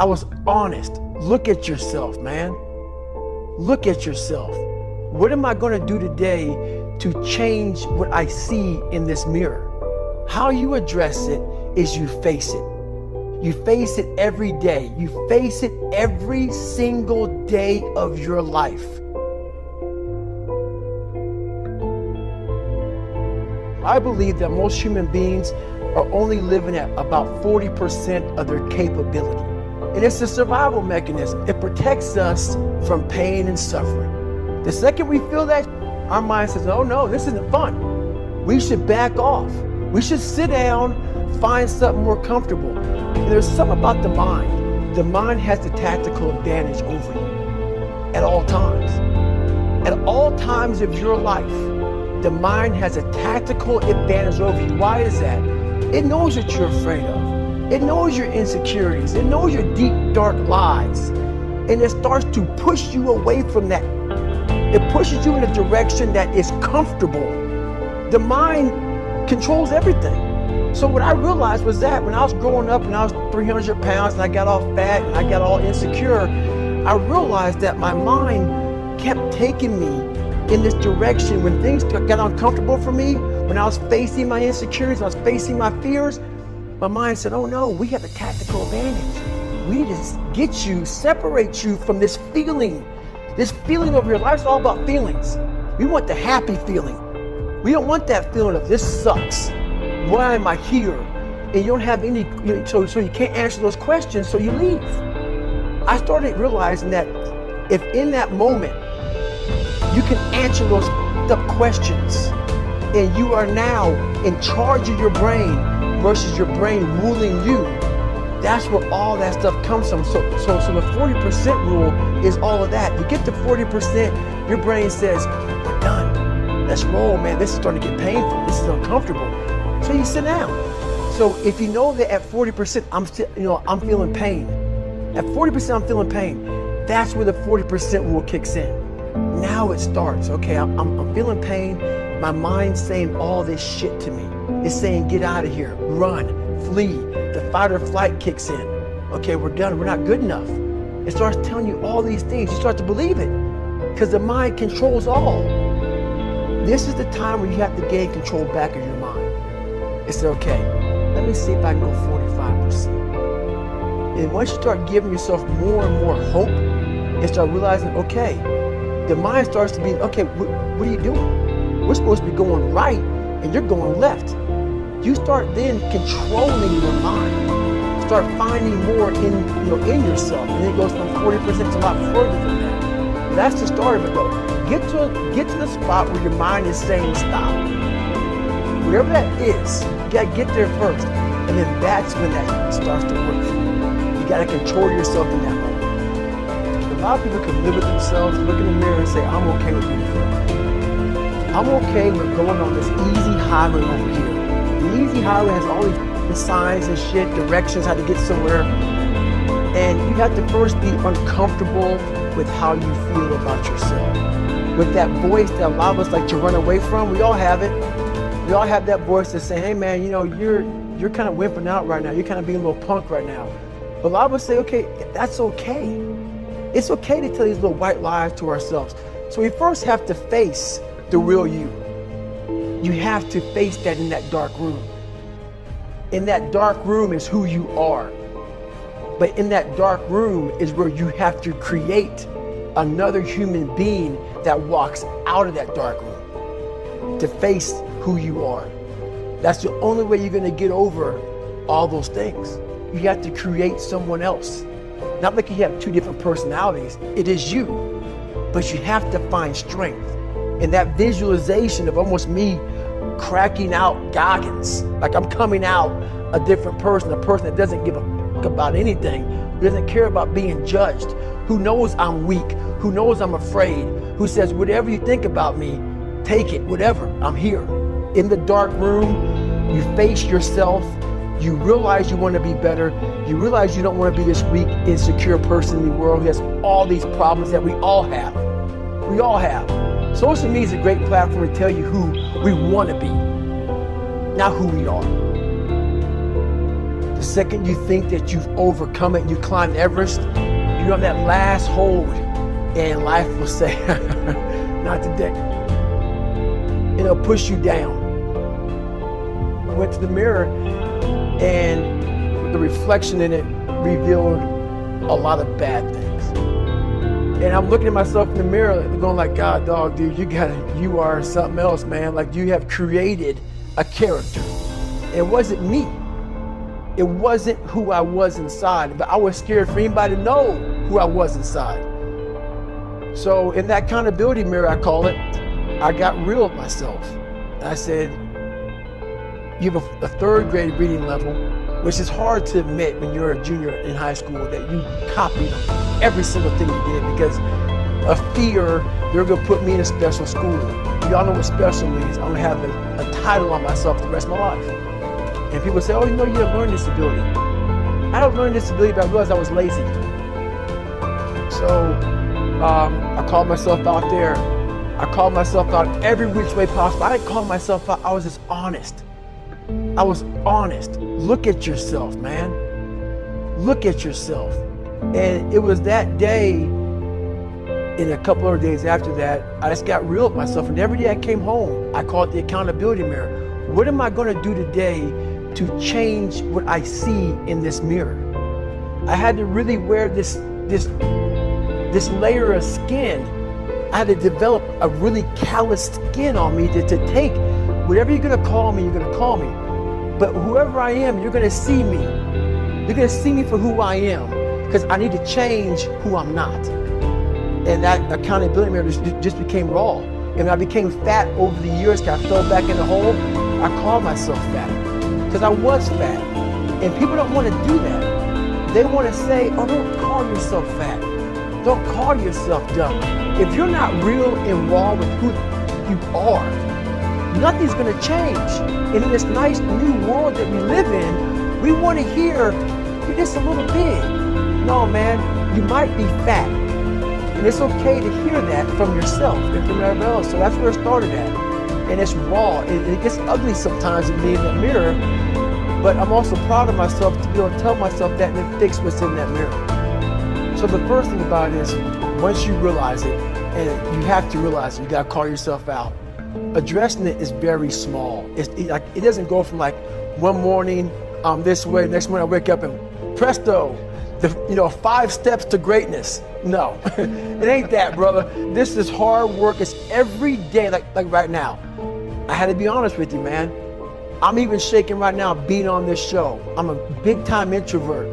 I was honest. Look at yourself, man. Look at yourself. What am I going to do today to change what I see in this mirror? How you address it is you face it. You face it every day. You face it every single day of your life. I believe that most human beings are only living at about 40% of their capability. And it's a survival mechanism. It protects us from pain and suffering. The second we feel that, our mind says, oh no, this isn't fun. We should back off. We should sit down, find something more comfortable. And there's something about the mind. The mind has the tactical advantage over you at all times. At all times of your life, the mind has a tactical advantage over you. Why is that? It knows what you're afraid of. It knows your insecurities. It knows your deep, dark lies. And it starts to push you away from that. It pushes you in a direction that is comfortable. The mind controls everything. So what I realized was that when I was growing up and I was 300 pounds and I got all fat and I got all insecure, I realized that my mind kept taking me in this direction. When things got uncomfortable for me, when I was facing my insecurities, I was facing my fears, my mind said, oh no, we have a tactical advantage. We need to get you, separate you from this feeling of your life. It's all about feelings. We want the happy feeling. We don't want that feeling of this sucks. Why am I here? And you don't have any, so you can't answer those questions, so you leave. I started realizing that if in that moment you can answer those up questions and you are now in charge of your brain versus your brain ruling you, that's where all that stuff comes from. So the 40% rule is all of that. You get to 40%, your brain says, we're done. Let's roll, man. This is starting to get painful. This is uncomfortable. So you sit down. So if you know that at 40%, I'm feeling pain. At 40%, I'm feeling pain. That's where the 40% rule kicks in. Now it starts. Okay, I'm feeling pain. My mind's saying all this shit to me. It's saying, get out of here, run, flee. The fight or flight kicks in. Okay, we're done. We're not good enough. It starts telling you all these things. You start to believe it because the mind controls all. This is the time where you have to gain control back of your mind. It's okay, let me see if I can go 45%. And once you start giving yourself more and more hope and start realizing, okay, the mind starts to be, okay, what are you doing? We're supposed to be going right and you're going left. You start then controlling your mind. Start finding more in yourself. And it goes from 40% to a lot further than that. That's the start of it though. Get to the spot where your mind is saying stop. Whatever that is, you gotta get there first. And then that's when that starts to work for you. You gotta control yourself in that moment. A lot of people can live with themselves, look in the mirror and say, I'm okay with being free. I'm okay with going on this easy highway over here. The easy highway has all these signs and shit, directions, how to get somewhere. And you have to first be uncomfortable with how you feel about yourself. With that voice that a lot of us like to run away from, we all have it. We all have that voice that's saying, hey man, you're kind of wimping out right now. You're kind of being a little punk right now. But a lot of us say, okay, that's okay. It's okay to tell these little white lies to ourselves. So we first have to face the real you. You have to face that in that dark room. In that dark room is who you are. But in that dark room is where you have to create another human being that walks out of that dark room to face who you are. That's the only way you're going to get over all those things. You have to create someone else. Not like you have two different personalities. It is you. But you have to find strength. And that visualization of almost me cracking out Goggins, like I'm coming out a different person, a person that doesn't give a fuck about anything, who doesn't care about being judged, who knows I'm weak, who knows I'm afraid, who says, whatever you think about me, take it, whatever, I'm here. In the dark room, you face yourself, you realize you want to be better, you realize you don't want to be this weak, insecure person in the world who has all these problems that we all have. We all have. Social media is a great platform to tell you who we want to be, not who we are. The The second you think that you've overcome it, you climb Everest, you're on that last hold, and life will say, not today. It'll push you down. I went to the mirror, and the reflection in it revealed a lot of bad things. And I'm looking at myself in the mirror going like, God, dog, dude, you are something else, man. Like, you have created a character. It wasn't me. It wasn't who I was inside, but I was scared for anybody to know who I was inside. So in that accountability mirror, I call it, I got real with myself. I said, you have a third grade reading level, which is hard to admit when you're a junior in high school that you copied every single thing you did because of fear they're gonna put me in a special school. Y'all know what special means. I'm gonna have a title on myself the rest of my life. And people say, oh, you know, you have learning disability. I had a learning disability, but I realized I was lazy. So I called myself out there. I called myself out every which way possible. I didn't call myself out, I was just honest. I was honest. Look at yourself, man. Look at yourself. And it was that day, and a couple of days after that, I just got real with myself. And every day I came home, I called it the accountability mirror. What am I going to do today to change what I see in this mirror? I had to really wear this layer of skin. I had to develop a really calloused skin on me to take whatever you're going to call me, you're going to call me. But whoever I am, you're going to see me. You're going to see me for who I am because I need to change who I'm not. And that accountability mirror just became raw. And when I became fat over the years, because I fell back in the hole, I called myself fat because I was fat. And people don't want to do that. They want to say, oh, don't call yourself fat. Don't call yourself dumb. If you're not real and raw with who you are, nothing's going to change. And in this nice new world that we live in, we want to hear, you're just a little big. No, man, you might be fat. And it's okay to hear that from yourself and from everyone else. So that's where it started at. And it's raw. It gets ugly sometimes in me in that mirror. But I'm also proud of myself to be able to tell myself that and then fix what's in that mirror. So the first thing about it is, once you realize it, and you have to realize it, you got to call yourself out. Addressing it is very small. It doesn't go from like one morning I'm this way, next morning I wake up and presto, 5 steps to greatness. No, it ain't that, brother. This is hard work. It's every day, like right now. I had to be honest with you, man. I'm even shaking right now being on this show. I'm a big time introvert.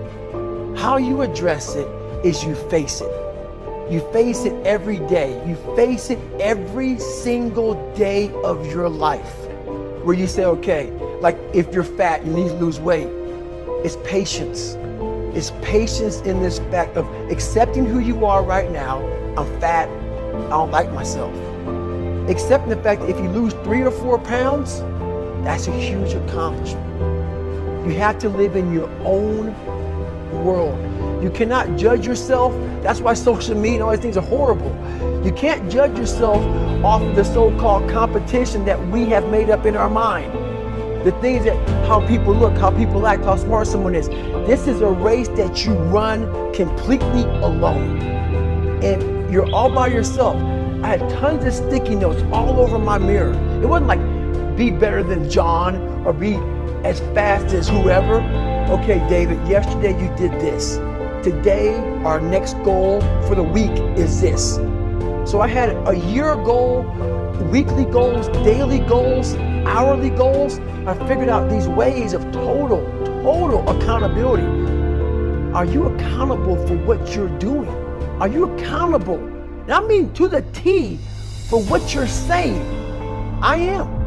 How you address it is you face it. You face it every day. You face it every single day of your life. Where you say, okay, like if you're fat, you need to lose weight. It's patience. It's patience in this fact of accepting who you are right now. I'm fat. I don't like myself. Accepting the fact that if you lose 3 or 4 pounds, that's a huge accomplishment. You have to live in your own world. You cannot judge yourself. That's why social media and all these things are horrible. You can't judge yourself off of the so-called competition that we have made up in our mind. The things that, how people look, how people act, how smart someone is. This is a race that you run completely alone. And you're all by yourself. I had tons of sticky notes all over my mirror. It wasn't like be better than John or be as fast as whoever. Okay, David, yesterday you did this. Today, our next goal for the week is this. So I had a year goal, weekly goals, daily goals, hourly goals. I figured out these ways of total accountability. Are you accountable for what you're doing? Are you accountable? And I mean to the T for what you're saying. I am.